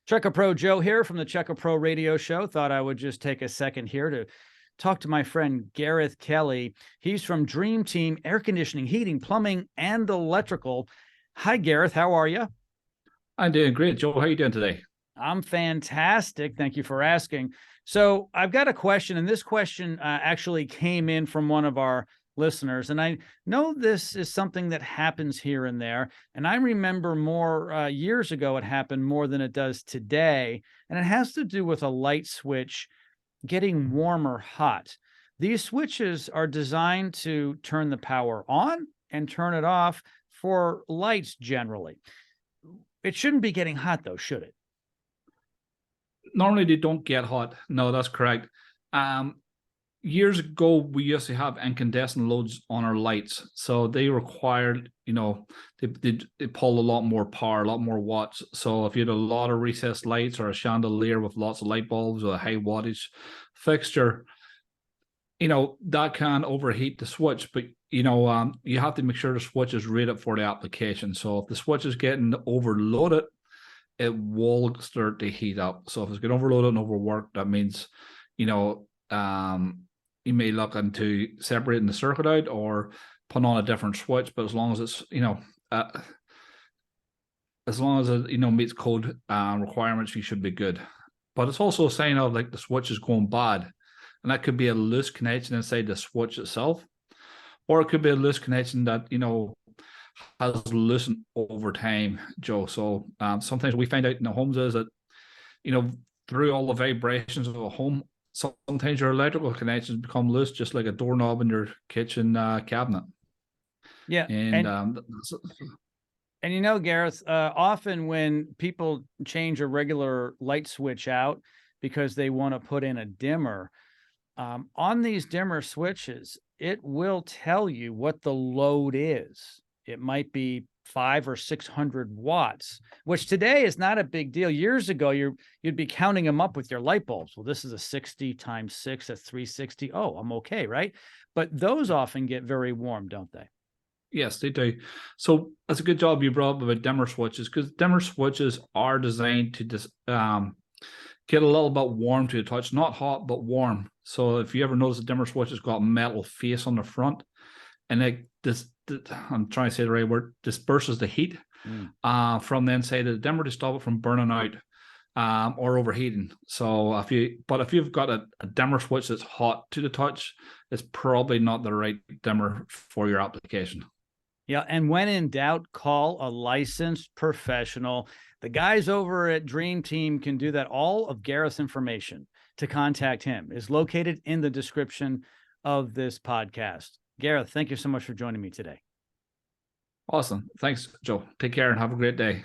Checker Pro Joe here from the Checker Pro Radio Show. Thought I would just take a second here to talk to my friend Gareth Kelly. He's from Dream Team Air Conditioning, Heating, Plumbing, and Electrical. Hi, Gareth. How are you? I'm doing great, Joe. How are you doing today? I'm fantastic. Thank you for asking. So I've got a question, and this question actually came in from one of our listeners. And I know this is something that happens here and there. And I remember more years ago, it happened more than it does today. And it has to do with a light switch getting warm or hot. These switches are designed to turn the power on and turn it off for lights generally. It shouldn't be getting hot, though, should it? Normally, they don't get hot. No, that's correct. Years ago, we used to have incandescent loads on our lights. So they required, they pull a lot more power, a lot more watts. So if you had a lot of recessed lights or a chandelier with lots of light bulbs or a high wattage fixture, that can overheat the switch. But, you have to make sure the switch is rated for the application. So if the switch is getting overloaded, it will start to heat up. So if it's getting overloaded and overworked, that means, you may look into separating the circuit out or putting on a different switch. But as long as it's, as long as it, meets code requirements, you should be good. But it's also a sign of like the switch is going bad. And that could be a loose connection inside the switch itself. Or it could be a loose connection that, has loosened over time, Joe. So sometimes we find out in the homes is that, through all the vibrations of a home, sometimes your electrical connections become loose, just like a doorknob in your kitchen cabinet. Yeah. And Gareth, often when people change a regular light switch out because they want to put in a dimmer, on these dimmer switches, it will tell you what the load is. It might be 500 or 600 watts, which today is not a big deal. Years ago, you'd be counting them up with your light bulbs. Well, this is a 60 times 6, that's 360. Oh, I'm okay, right? But those often get very warm, don't they? Yes, they do. So that's a good job you brought up about dimmer switches, because dimmer switches are designed to just get a little bit warm to the touch, not hot, but warm. So if you ever notice a dimmer switch has got a metal face on the front, and I'm trying to say the right word, disperses the heat from the inside of the dimmer to stop it from burning out or overheating. So if you've got a dimmer switch that's hot to the touch, it's probably not the right dimmer for your application. Yeah, and when in doubt, call a licensed professional. The guys over at Dream Team can do that. All of Gareth's information to contact him is located in the description of this podcast. Gareth, thank you so much for joining me today. Awesome. Thanks, Joe. Take care and have a great day.